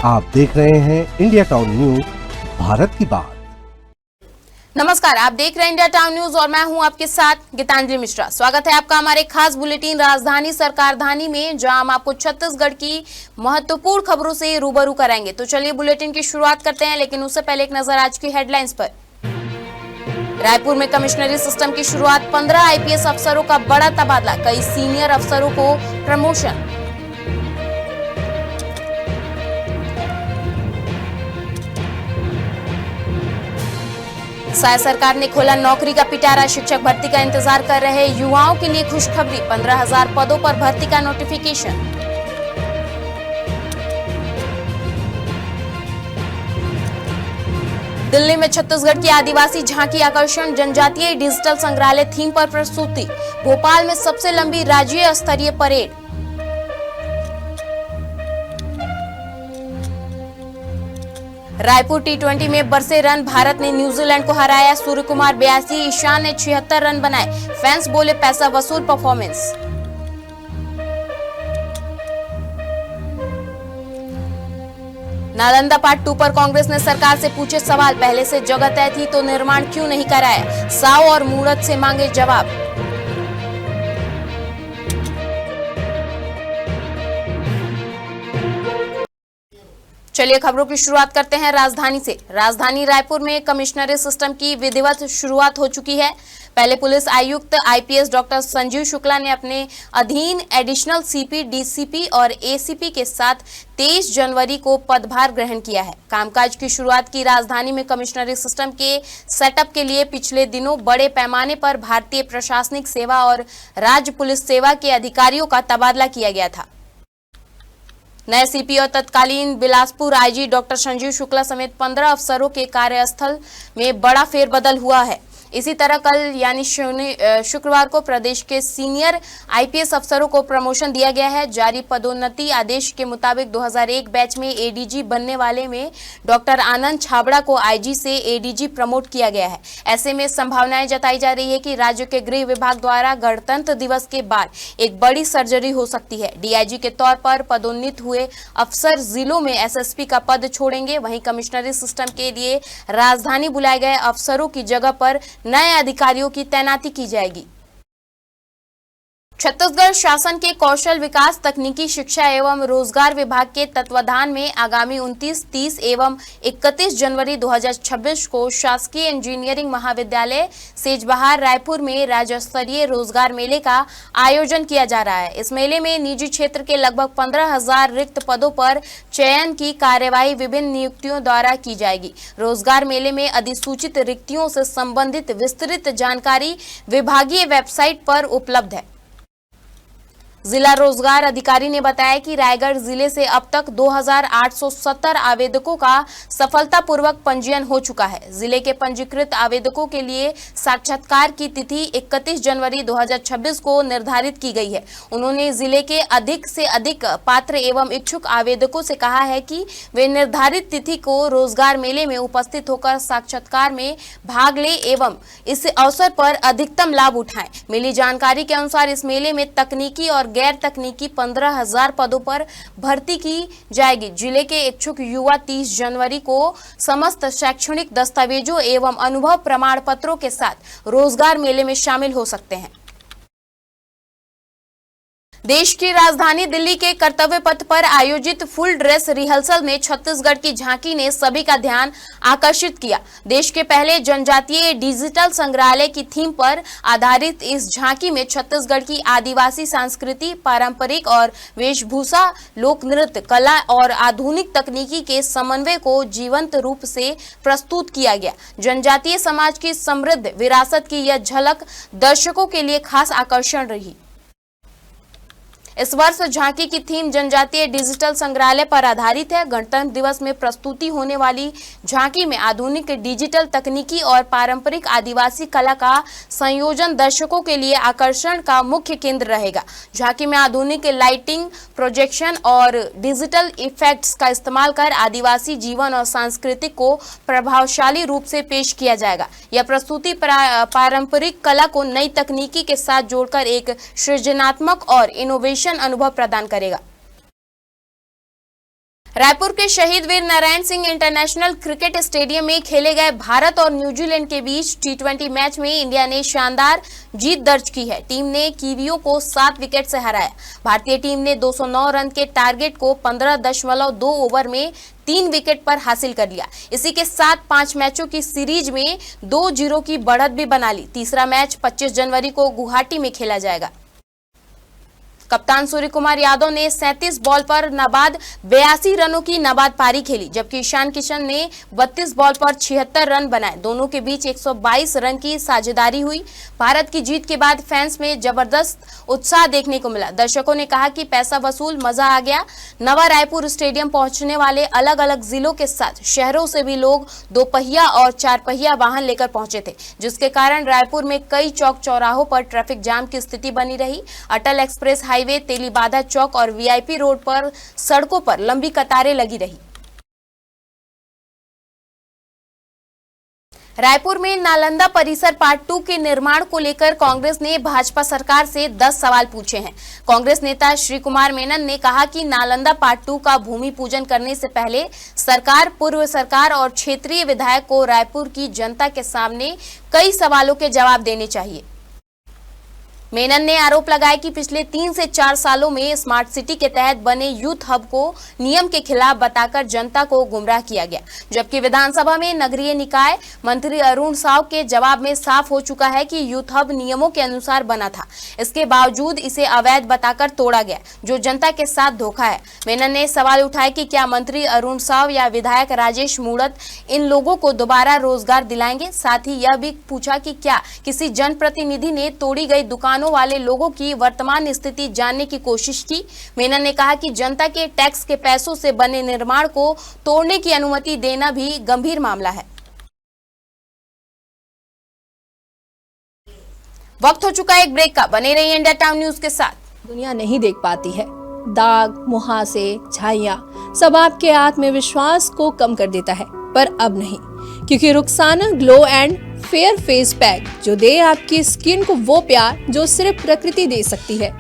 आप देख रहे हैं इंडिया टाउन न्यूज, भारत की बात। नमस्कार, आप देख रहे हैं इंडिया टाउन न्यूज और मैं हूं आपके साथ गीतांजलि मिश्रा। स्वागत है आपका हमारे खास बुलेटिन राजधानी सरकारधानी में, जहां हम आपको छत्तीसगढ़ की महत्वपूर्ण खबरों से रूबरू कराएंगे। तो चलिए बुलेटिन की शुरुआत करते हैं, लेकिन उससे पहले एक नजर आज की हेडलाइंस पर। रायपुर में कमिश्नरी सिस्टम की शुरुआत, 15 आईपीएस अफसरों का बड़ा तबादला, कई सीनियर अफसरों को प्रमोशन। साय सरकार ने खोला नौकरी का पिटारा, शिक्षक भर्ती का इंतजार कर रहे युवाओं के लिए खुशखबरी, 15,000 पदों पर भर्ती का नोटिफिकेशन। दिल्ली में छत्तीसगढ़ की आदिवासी झांकी आकर्षण, जनजातीय डिजिटल संग्रहालय थीम पर प्रस्तुति। भोपाल में सबसे लंबी राज्य स्तरीय परेड। रायपुर टी20 में बरसे रन, भारत ने न्यूजीलैंड को हराया। सूर्य कुमार 82, ईशान ने 76 रन बनाए। फैंस बोले पैसा वसूल परफॉर्मेंस। नालंदा पार्ट 2 पर कांग्रेस ने सरकार से पूछे सवाल, पहले से जगह तय थी तो निर्माण क्यों नहीं कराया। साव और मूरत से मांगे जवाब। चलिए खबरों की शुरुआत करते हैं राजधानी से। राजधानी रायपुर में कमिश्नरी सिस्टम की विधिवत शुरुआत हो चुकी है। पहले पुलिस आयुक्त आईपीएस डॉक्टर संजीव शुक्ला ने अपने अधीन एडिशनल सीपी, डीसीपी और एसीपी के साथ 23 जनवरी को पदभार ग्रहण किया है। कामकाज की शुरुआत की राजधानी में कमिश्नरी सिस्टम के सेटअप के लिए पिछले दिनों बड़े पैमाने पर भारतीय प्रशासनिक सेवा और राज्य पुलिस सेवा के अधिकारियों का तबादला किया गया था। नए सीपी और तत्कालीन बिलासपुर आईजी डॉक्टर संजीव शुक्ला समेत 15 अफसरों के कार्यस्थल में बड़ा फेरबदल हुआ है। इसी तरह कल यानी शुक्रवार को प्रदेश के सीनियर आईपीएस अफसरों को प्रमोशन दिया गया है। जारी पदोन्नति आदेश के मुताबिक 2001 बैच में एडीजी बनने वाले में डॉक्टर आनंद छाबड़ा को आईजी से एडीजी प्रमोट किया गया है। ऐसे में संभावनाएं जताई जा रही है कि राज्य के गृह विभाग द्वारा गणतंत्र दिवस के बाद एक बड़ी सर्जरी हो सकती है। डीआईजी के तौर पर पदोन्नत हुए अफसर जिलों में एसएसपी का पद छोड़ेंगे। वहीं कमिश्नरी सिस्टम के लिए राजधानी बुलाए गए अफसरों की जगह पर नए अधिकारियों की तैनाती की जाएगी। छत्तीसगढ़ शासन के कौशल विकास, तकनीकी शिक्षा एवं रोजगार विभाग के तत्वाधान में आगामी 29, 30 एवं 31 जनवरी 2026 को शासकीय इंजीनियरिंग महाविद्यालय सेजबहार रायपुर में राज्य स्तरीय रोजगार मेले का आयोजन किया जा रहा है। इस मेले में निजी क्षेत्र के लगभग 15,000 रिक्त पदों पर चयन की कार्यवाही विभिन्न नियुक्तियों द्वारा की जाएगी। रोजगार मेले में अधिसूचित रिक्तियों से संबंधित विस्तृत जानकारी विभागीय वेबसाइट पर उपलब्ध है। जिला रोजगार अधिकारी ने बताया कि रायगढ़ जिले से अब तक 2,870 आवेदकों का सफलतापूर्वक पंजीयन हो चुका है। जिले के पंजीकृत आवेदकों के लिए साक्षात्कार की तिथि 31 जनवरी 2026 को निर्धारित की गई है। उन्होंने जिले के अधिक से अधिक पात्र एवं इच्छुक आवेदकों से कहा है कि वे निर्धारित तिथि को रोजगार मेले में उपस्थित होकर साक्षात्कार में भाग ले एवं इस अवसर पर अधिकतम लाभ उठाएं। मिली जानकारी के अनुसार इस मेले में तकनीकी और गैर तकनीकी 15,000 पदों पर भर्ती की जाएगी। जिले के इच्छुक युवा 30 जनवरी को समस्त शैक्षणिक दस्तावेजों एवं अनुभव प्रमाण पत्रों के साथ रोजगार मेले में शामिल हो सकते हैं। देश की राजधानी दिल्ली के कर्तव्य पथ पर आयोजित फुल ड्रेस रिहर्सल में छत्तीसगढ़ की झांकी ने सभी का ध्यान आकर्षित किया। देश के पहले जनजातीय डिजिटल संग्रहालय की थीम पर आधारित इस झांकी में छत्तीसगढ़ की आदिवासी संस्कृति, पारंपरिक और वेशभूषा, लोक नृत्य, कला और आधुनिक तकनीकी के समन्वय को जीवंत रूप से प्रस्तुत किया गया। जनजातीय समाज की समृद्ध विरासत की यह झलक दर्शकों के लिए खास आकर्षण रही। इस वर्ष झांकी की थीम जनजातीय डिजिटल संग्रहालय पर आधारित है। गणतंत्र दिवस में प्रस्तुति होने वाली झांकी में आधुनिक डिजिटल तकनीकी और पारंपरिक आदिवासी कला का संयोजन दर्शकों के लिए आकर्षण का मुख्य केंद्र रहेगा। झांकी में आधुनिक लाइटिंग, प्रोजेक्शन और डिजिटल इफेक्ट्स का इस्तेमाल कर आदिवासी जीवन और संस्कृति को प्रभावशाली रूप से पेश किया जाएगा। यह प्रस्तुति पारंपरिक कला को नई तकनीकी के साथ जोड़कर एक सृजनात्मक और इनोवेशन अनुभव प्रदान करेगा। रायपुर के Shaheed Veer Narayan Singh international cricket stadium में खेले गए भारत और न्यूजीलैंड के बीच T20 मैच में इंडिया ने शानदार जीत दर्ज की है। टीम ने कीवियों को 7 विकेट से हराया। भारतीय टीम ने 209 रन के टारगेट को 15.2 ओवर में 3 विकेट पर हासिल कर लिया। इसी के साथ 5 मैचों की सीरीज में 2-0 की बढ़त भी बना ली। तीसरा मैच 25 जनवरी को गुवाहाटी में खेला जाएगा। कप्तान सूर्य कुमार यादव ने 37 बॉल पर नाबाद 82 रनों की नाबाद पारी खेली, जबकि ईशान किशन ने 32 बॉल पर 76 रन बनाए। दोनों के बीच 122 रन की साझेदारी हुई। भारत की जीत के बाद फैंस में जबरदस्त उत्साह देखने को मिला। दर्शकों ने कहा कि पैसा वसूल मजा आ गया। नवा रायपुर स्टेडियम पहुंचने वाले अलग अलग जिलों के साथ शहरों से भी लोग 2 पहिया और 4 पहिया वाहन लेकर पहुंचे थे, जिसके कारण रायपुर में कई चौक चौराहों पर ट्रैफिक जाम की स्थिति बनी रही। अटल एक्सप्रेस हाईवे, तेलीबाधा चौक और VIP रोड पर सड़कों पर लंबी कतारें लगी रही। रायपुर में नालंदा परिसर पार्ट 2 के निर्माण को लेकर कांग्रेस ने भाजपा सरकार से 10 सवाल पूछे हैं। कांग्रेस नेता श्री कुमार मेनन ने कहा कि नालंदा पार्ट 2 का भूमि पूजन करने से पहले सरकार, पूर्व सरकार और क्षेत्रीय विधायक को रायपुर की जनता के सामने कई सवालों के जवाब देने चाहिए। मेनन ने आरोप लगाया कि पिछले 3 से 4 सालों में स्मार्ट सिटी के तहत बने यूथ हब को नियम के खिलाफ बताकर जनता को गुमराह किया गया, जबकि विधानसभा में नगरीय निकाय मंत्री अरुण साव के जवाब में साफ हो चुका है कि यूथ हब नियमों के अनुसार बना था। इसके बावजूद इसे अवैध बताकर तोड़ा गया, जो जनता के साथ धोखा है। मेनन ने सवाल उठाया कि क्या मंत्री अरुण साव या विधायक राजेश मूणत इन लोगों को दोबारा रोजगार दिलाएंगे। साथ ही यह भी पूछा कि क्या किसी जनप्रतिनिधि ने तोड़ी गई दुकानों वाले लोगों की वर्तमान स्थिति जानने की कोशिश की। मेनन ने कहा कि जनता के टैक्स के पैसों से बने निर्माण को तोड़ने की अनुमति देना भी गंभीर मामला है। वक्त हो चुका है एक ब्रेक का। बने रहिए इंडिया टाउन न्यूज के साथ। दुनिया नहीं देख पाती है। दाग, मुहासे, झाइयां सब आपके आत्मविश्वास को कम कर देता है, पर अब नहीं, क्योंकि Rukhsana glow and fair face pack जो दे आपकी स्किन को वो प्यार जो सिर्फ प्रकृति दे सकती है।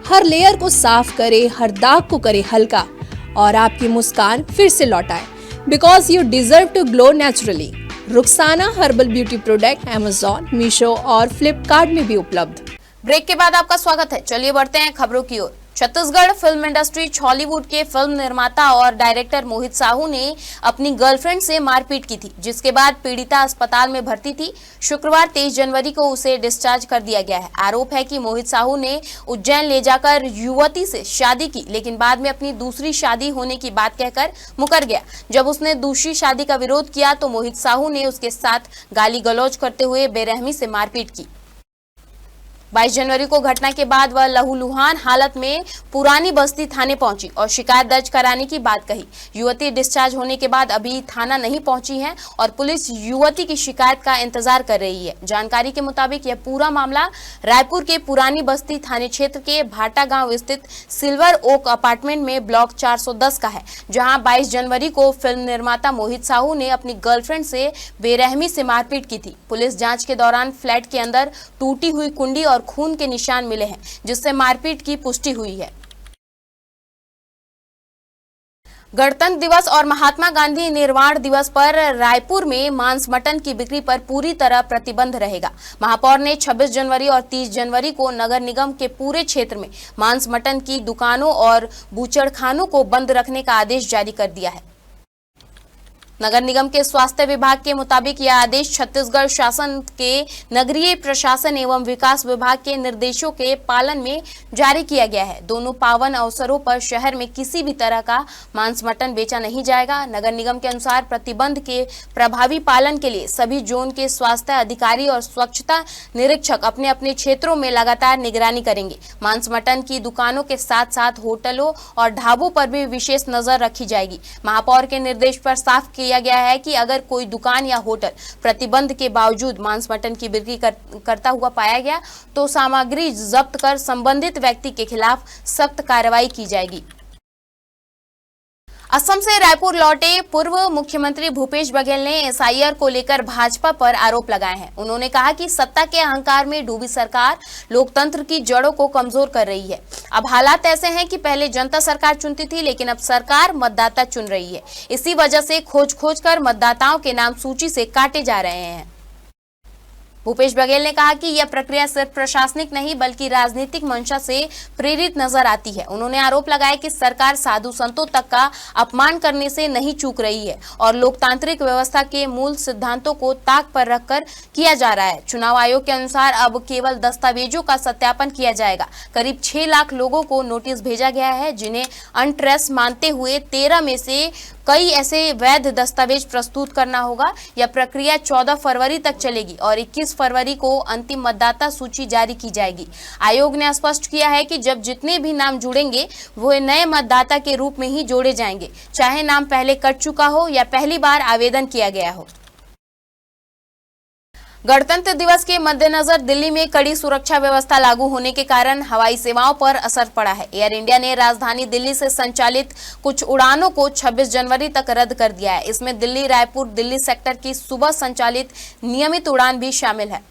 हर लेयर को साफ करे, हर दाग को करे हल्का और आपकी मुस्कान फिर से लौटाए। Because you deserve to glow naturally. Rukhsana herbal beauty product Amazon, Meesho और फ्लिपकार्ट में भी उपलब्ध। ब्रेक के बाद आपका स्वागत है। चलिए बढ़ते हैं खबरों की ओर। छत्तीसगढ़ फिल्म इंडस्ट्री हॉलीवुड के फिल्म निर्माता और डायरेक्टर मोहित साहू ने अपनी गर्लफ्रेंड से मारपीट की थी, जिसके बाद पीड़िता अस्पताल में भर्ती थी। शुक्रवार 23 जनवरी को उसे डिस्चार्ज कर दिया गया है। आरोप है कि मोहित साहू ने उज्जैन ले जाकर युवती से शादी की, लेकिन बाद में अपनी दूसरी शादी होने की बात कहकर मुकर गया। जब उसने दूसरी शादी का विरोध किया तो मोहित साहू ने उसके साथ गाली गलौज करते हुए बेरहमी से मारपीट की। 22 जनवरी को घटना के बाद वह लहूलुहान हालत में पुरानी बस्ती थाने पहुंची और शिकायत दर्ज कराने की बात कही। युवती डिस्चार्ज होने के बाद अभी थाना नहीं पहुंची है और पुलिस युवती की शिकायत का इंतजार कर रही है। जानकारी के मुताबिक यह पूरा मामला रायपुर के पुरानी बस्ती थाने क्षेत्र के भाटा गांव स्थित सिल्वर ओक अपार्टमेंट में ब्लॉक 410 का है, जहां 22 जनवरी को फिल्म निर्माता मोहित साहू ने अपनी गर्लफ्रेंड से बेरहमी से मारपीट की थी। पुलिस जांच के दौरान फ्लैट के अंदर टूटी हुई कुंडी और खून के निशान मिले हैं, जिससे मारपीट की पुष्टि हुई है। गणतंत्र दिवस और महात्मा गांधी निर्वाण दिवस पर रायपुर में मांस मटन की बिक्री पर पूरी तरह प्रतिबंध रहेगा। महापौर ने 26 जनवरी और 30 जनवरी को नगर निगम के पूरे क्षेत्र में मांस मटन की दुकानों और बूचड़खानों को बंद रखने का आदेश जारी कर दिया है। नगर निगम के स्वास्थ्य विभाग के मुताबिक यह आदेश छत्तीसगढ़ शासन के नगरीय प्रशासन एवं विकास विभाग के निर्देशों के पालन में जारी किया गया है। दोनों पावन अवसरों पर शहर में किसी भी तरह का मांस मटन बेचा नहीं जाएगा। नगर निगम के अनुसार प्रतिबंध के प्रभावी पालन के लिए सभी जोन के स्वास्थ्य अधिकारी और स्वच्छता निरीक्षक अपने अपने क्षेत्रों में लगातार निगरानी करेंगे। मांस मटन की दुकानों के साथ साथ होटलों और ढाबों पर भी विशेष नजर रखी जाएगी। महापौर के निर्देश पर साफ किया गया है कि अगर कोई दुकान या होटल प्रतिबंध के बावजूद मांस मटन की बिक्री करता हुआ पाया गया तो सामग्री जब्त कर संबंधित व्यक्ति के खिलाफ सख्त कार्रवाई की जाएगी। असम से रायपुर लौटे पूर्व मुख्यमंत्री भूपेश बघेल ने एसआईआर को लेकर भाजपा पर आरोप लगाए हैं। उन्होंने कहा कि सत्ता के अहंकार में डूबी सरकार लोकतंत्र की जड़ों को कमजोर कर रही है। अब हालात ऐसे हैं कि पहले जनता सरकार चुनती थी, लेकिन अब सरकार मतदाता चुन रही है। इसी वजह से खोज कर मतदाताओं के नाम सूची से काटे जा रहे हैं। भूपेश बघेल ने कहा कि यह प्रक्रिया सिर्फ प्रशासनिक नहीं बल्कि राजनीतिक मंशा से प्रेरित नजर आती है। उन्होंने आरोप लगाया कि सरकार साधु संतों तक का अपमान करने से नहीं चूक रही है और लोकतांत्रिक व्यवस्था के मूल सिद्धांतों को ताक पर रखकर किया जा रहा है। चुनाव आयोग के अनुसार अब केवल दस्तावेजों का सत्यापन किया जाएगा। करीब 6 लाख लोगों को नोटिस भेजा गया है, जिन्हें अनट्रेस मानते हुए 13 में से कई ऐसे वैध दस्तावेज प्रस्तुत करना होगा। यह प्रक्रिया 14 फरवरी तक चलेगी और 21 फरवरी को अंतिम मतदाता सूची जारी की जाएगी। आयोग ने स्पष्ट किया है कि जब जितने भी नाम जुड़ेंगे वो नए मतदाता के रूप में ही जोड़े जाएंगे, चाहे नाम पहले कट चुका हो या पहली बार आवेदन किया गया हो। गणतंत्र दिवस के मद्देनजर दिल्ली में कड़ी सुरक्षा व्यवस्था लागू होने के कारण हवाई सेवाओं पर असर पड़ा है। एयर इंडिया ने राजधानी दिल्ली से संचालित कुछ उड़ानों को 26 जनवरी तक रद्द कर दिया है। इसमें दिल्ली रायपुर दिल्ली सेक्टर की सुबह संचालित नियमित उड़ान भी शामिल है।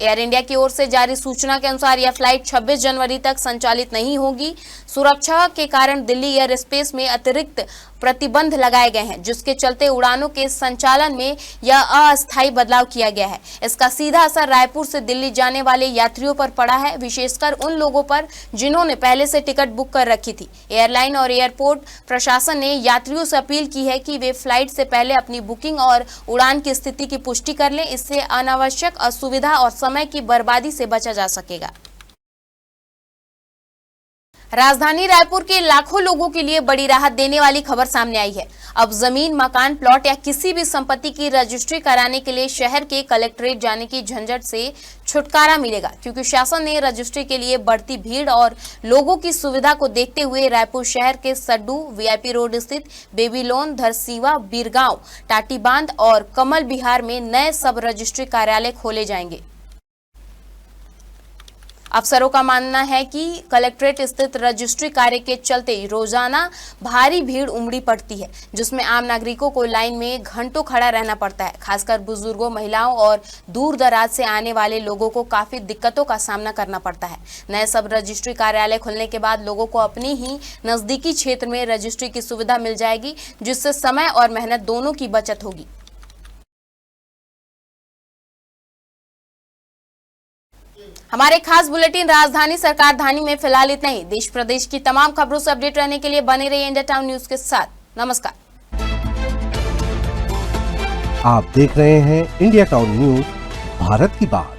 एयर इंडिया की ओर से जारी सूचना के अनुसार यह फ्लाइट 26 जनवरी तक संचालित नहीं होगी। सुरक्षा के कारण दिल्ली एयर स्पेस में अतिरिक्त प्रतिबंध लगाए गए हैं, जिसके चलते उड़ानों के संचालन में यह अस्थायी बदलाव किया गया है। इसका सीधा असर रायपुर से दिल्ली जाने वाले यात्रियों पर पड़ा है, विशेषकर उन लोगों पर जिन्होंने पहले से टिकट बुक कर रखी थी। एयरलाइन और एयरपोर्ट प्रशासन ने यात्रियों से अपील की है कि वे फ्लाइट से पहले अपनी बुकिंग और उड़ान की स्थिति की पुष्टि कर लें। इससे अनावश्यक असुविधा और समय की बर्बादी से बचा जा सकेगा। राजधानी रायपुर के लाखों लोगों के लिए बड़ी राहत देने वाली खबर सामने आई है। अब जमीन, मकान, प्लॉट या किसी भी संपत्ति की रजिस्ट्री कराने के लिए शहर के कलेक्ट्रेट जाने की झंझट से छुटकारा मिलेगा, क्योंकि शासन ने रजिस्ट्री के लिए बढ़ती भीड़ और लोगों की सुविधा को देखते हुए रायपुर शहर के सड्डू, वीआईपी रोड स्थित बेबीलोन, धरसीवा, बीरगांव, टाटीबांध और कमल विहार में नए सब रजिस्ट्री कार्यालय खोले जाएंगे। अफसरों का मानना है कि कलेक्ट्रेट स्थित रजिस्ट्री कार्य के चलते रोजाना भारी भीड़ उमड़ी पड़ती है, जिसमें आम नागरिकों को लाइन में घंटों खड़ा रहना पड़ता है। खासकर बुजुर्गों, महिलाओं और दूर दराज से आने वाले लोगों को काफी दिक्कतों का सामना करना पड़ता है। नए सब रजिस्ट्री कार्यालय खुलने के बाद लोगों को अपनी ही नजदीकी क्षेत्र में रजिस्ट्री की सुविधा मिल जाएगी, जिससे समय और मेहनत दोनों की बचत होगी। हमारे खास बुलेटिन राजधानी सरकार धानी में फिलहाल इतना ही। देश प्रदेश की तमाम खबरों से अपडेट रहने के लिए बने रहिए इंडिया टाउन न्यूज के साथ। नमस्कार। आप देख रहे हैं इंडिया टाउन न्यूज, भारत की बात।